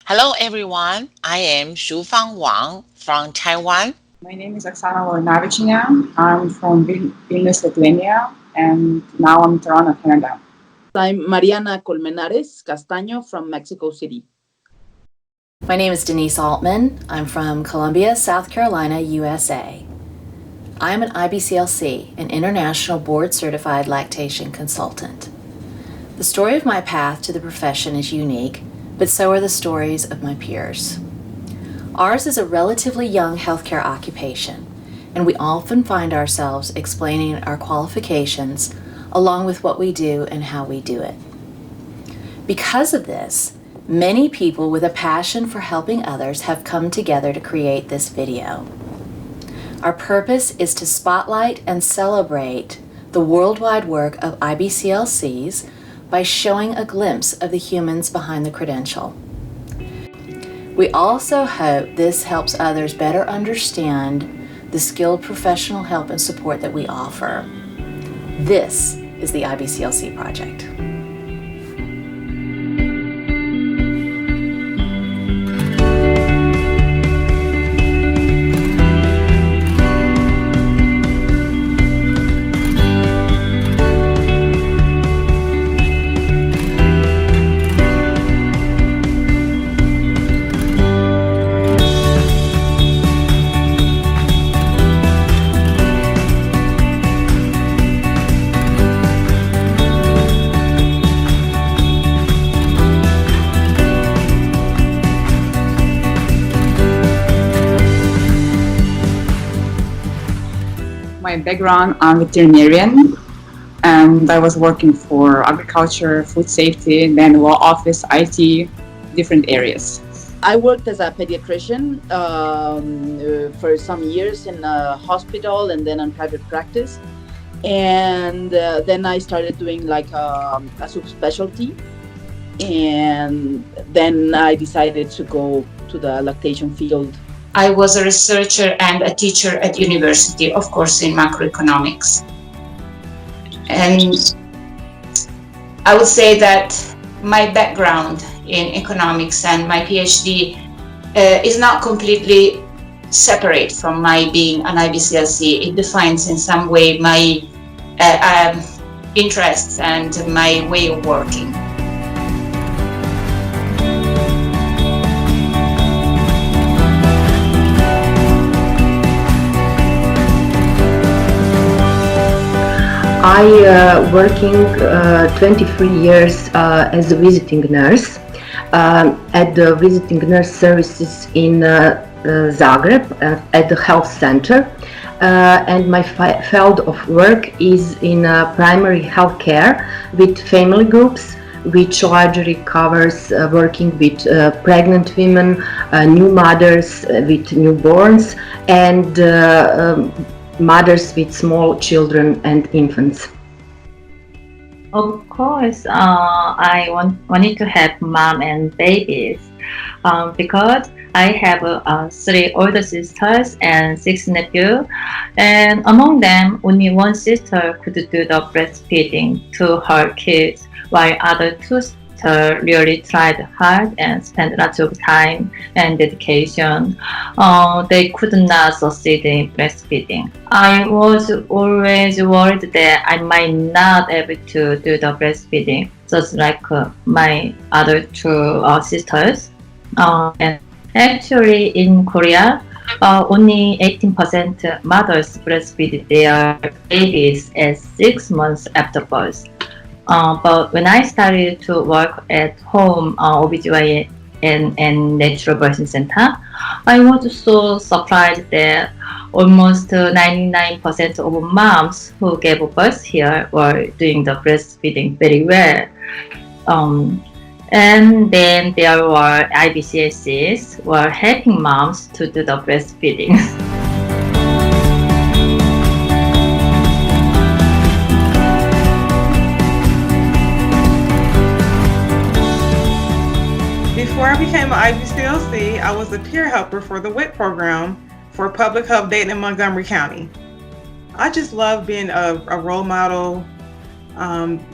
Hello everyone, I am Shufang Wang from Taiwan. My name is Oksana Lojnavichina. I'm from Vilnius, Lithuania, and now I'm in Toronto, Canada. I'm Mariana Colmenares Castaño from Mexico City. My name is Denise Altman. I'm from Columbia, South Carolina, USA. I am an IBCLC, an International Board Certified Lactation Consultant. The story of my path to the profession is unique, but so are the stories of my peers. Ours is a relatively young healthcare occupation, and we often find ourselves explaining our qualifications along with what we do and how we do it. Because of this, many people with a passion for helping others have come together to create this video. Our purpose is to spotlight and celebrate the worldwide work of IBCLCs by showing a glimpse of the humans behind the credential. We also hope this helps others better understand the skilled professional help and support that we offer. This is the IBCLC Project. My background, I'm veterinarian, and I was working for agriculture, food safety, then law office, IT, different areas. I worked as a pediatrician for some years in a hospital and then in private practice. And then I started doing like a subspecialty. And then I decided to go to the lactation field. I was a researcher and a teacher at university, of course, in macroeconomics. And I would say that my background in economics and my PhD is not completely separate from my being an IBCLC. It defines in some way my interests and my way of working. I working 23 years as a visiting nurse at the visiting nurse services in Zagreb at the health center, and my field of work is in primary health care with family groups, which largely covers working with pregnant women, new mothers with newborns, and mothers with small children and infants. Of course, I wanted to have mom and babies because I have 3 older sisters and 6 nephews, and among them, only one sister could do the breastfeeding to her kids, while other 2 sisters really tried hard and spent lots of time and dedication. They could not succeed in breastfeeding. I was always worried that I might not able to do the breastfeeding, just like my other 2 sisters. And actually, in Korea, only 18% mothers breastfeed their babies at 6 months after birth. But when I started to work at home, OBGYN and natural birthing center, I was so surprised that almost 99% of moms who gave birth here were doing the breastfeeding very well. And then there were IBCLCs were helping moms to do the breastfeeding. Before I became an IBCLC, I was a peer helper for the WIT program for Public Health Dayton and Montgomery County. I just love being a role model,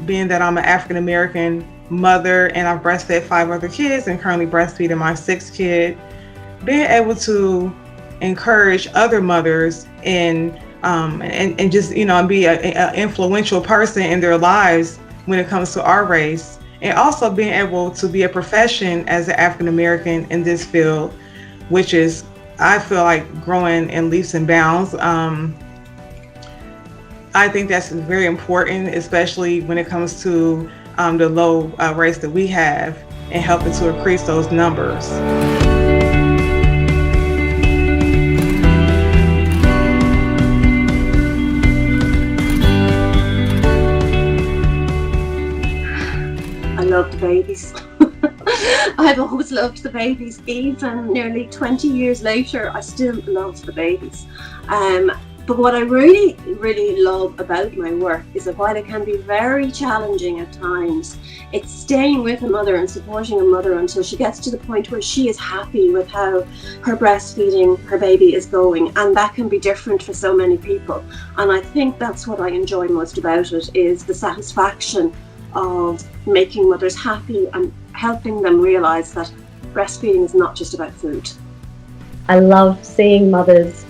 being that I'm an African American mother, and I've breastfed 5 other kids and currently breastfeeding my 6th kid. Being able to encourage other mothers and just and be an influential person in their lives when it comes to our race, and also being able to be a profession as an African American in this field, which is, I feel like, growing in leaps and bounds. I think that's very important, especially when it comes to the low race that we have, and helping to increase those numbers. I love the babies. I've always loved the babies. Even nearly 20 years later, I still love the babies. But what I really, really love about my work is that while it can be very challenging at times, it's staying with a mother and supporting a mother until she gets to the point where she is happy with how her breastfeeding her baby is going. And that can be different for so many people. And I think that's what I enjoy most about it, is the satisfaction of making mothers happy and helping them realize that breastfeeding is not just about food. I love seeing mothers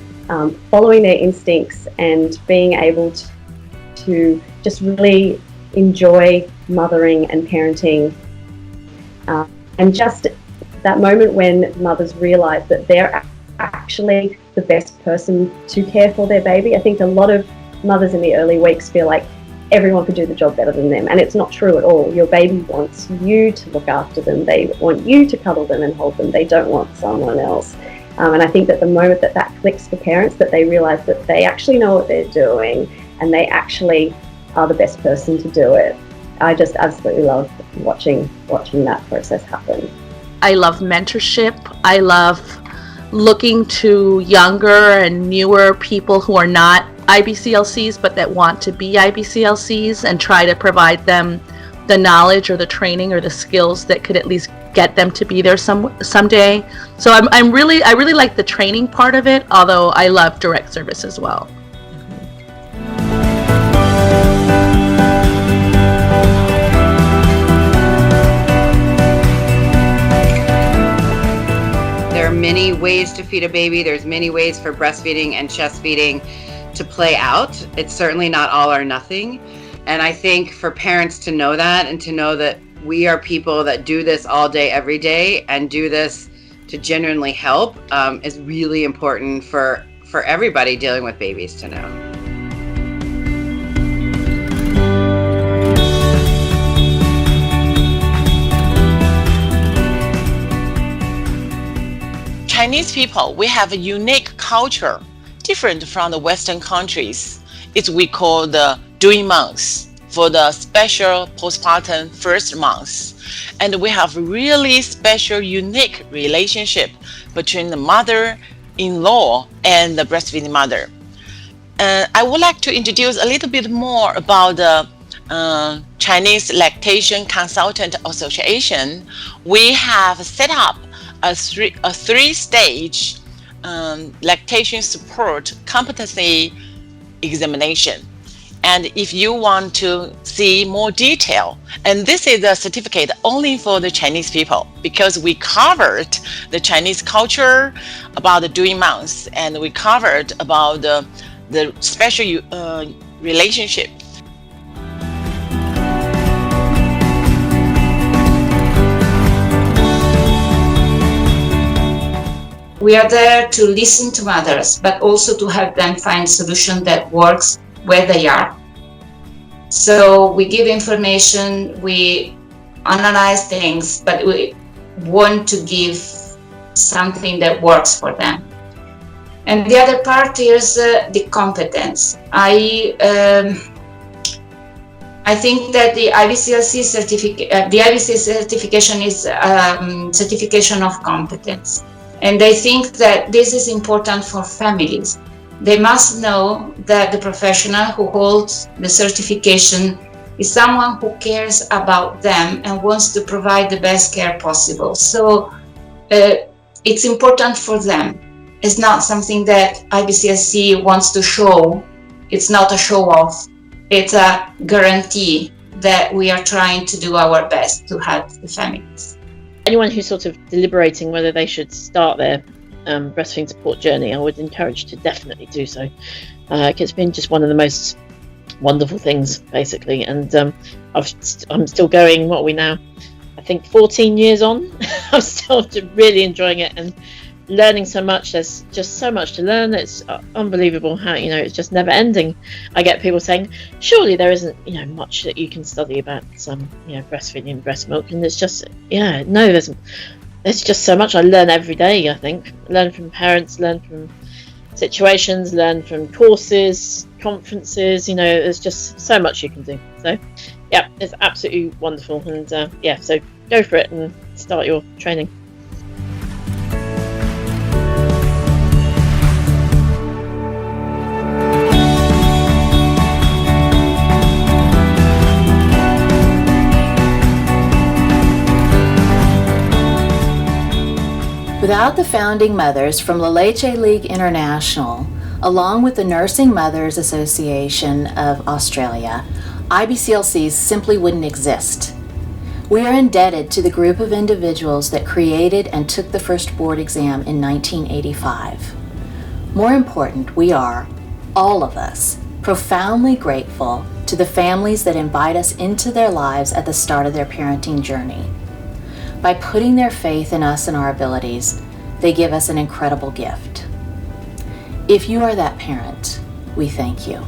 following their instincts and being able to just really enjoy mothering and parenting, and just that moment when mothers realize that they're actually the best person to care for their baby. I think a lot of mothers in the early weeks feel like everyone could do the job better than them, and it's not true at all. Your baby wants you to look after them. They want you to cuddle them and hold them. They don't want someone else. And I think that the moment that clicks for parents, that they realize that they actually know what they're doing and they actually are the best person to do it, I just absolutely love watching that process happen. I love mentorship. I love looking to younger and newer people who are not IBCLCs but that want to be IBCLCs, and try to provide them the knowledge or the training or the skills that could at least get them to be there someday. So I really like the training part of it, although I love direct service as well. There are many ways to feed a baby. There's many ways for breastfeeding and chest feeding to play out. It's certainly not all or nothing. And I think for parents to know that, and to know that we are people that do this all day, every day, and do this to genuinely help, is really important for everybody dealing with babies to know. Chinese people, we have a unique culture, different from the Western countries. It's we call the doing months for the special postpartum first months. And we have really special, unique relationship between the mother-in-law and the breastfeeding mother. I would like to introduce a little bit more about the Chinese Lactation Consultant Association. We have set up a three-stage lactation support competency examination. And if you want to see more detail, and this is a certificate only for the Chinese people, because we covered the Chinese culture about the doing months, and we covered about the special relationship. We are there to listen to mothers, but also to help them find solution that works where they are. So we give information, we analyze things, but we want to give something that works for them. And the other part is the competence. I think that the IBCLC certification is certification of competence. And I think that this is important for families. They must know that the professional who holds the certification is someone who cares about them and wants to provide the best care possible. So it's important for them. It's not something that IBCLC wants to show. It's not a show off. It's a guarantee that we are trying to do our best to help the families. Anyone who's sort of deliberating whether they should start their breastfeeding support journey, I would encourage to definitely do so. It's been just one of the most wonderful things, basically, and I'm still going. What are we now? I think 14 years on. I'm still really enjoying it and learning so much. There's just so much to learn. It's unbelievable how, it's just never ending. I get people saying, surely there isn't, much that you can study about breastfeeding and breast milk, and it's just, no, there's just so much I learn every day. I think learn from parents, learn from situations, learn from courses, conferences. There's just so much you can do. So yeah, it's absolutely wonderful, and so go for it and start your training. Without the founding mothers from La Leche League International, along with the Nursing Mothers Association of Australia, IBCLCs simply wouldn't exist. We are indebted to the group of individuals that created and took the first board exam in 1985. More important, we are, all of us, profoundly grateful to the families that invite us into their lives at the start of their parenting journey. By putting their faith in us and our abilities, they give us an incredible gift. If you are that parent, we thank you.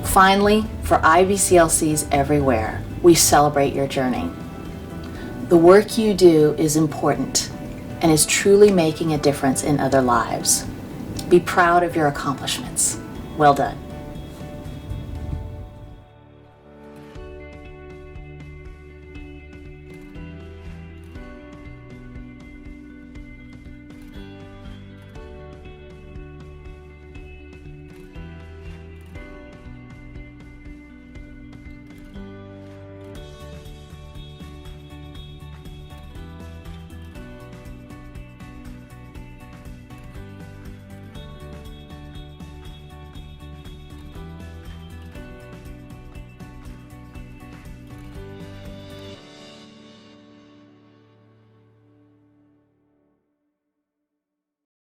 Finally, for IBCLCs everywhere, we celebrate your journey. The work you do is important and is truly making a difference in other lives. Be proud of your accomplishments. Well done.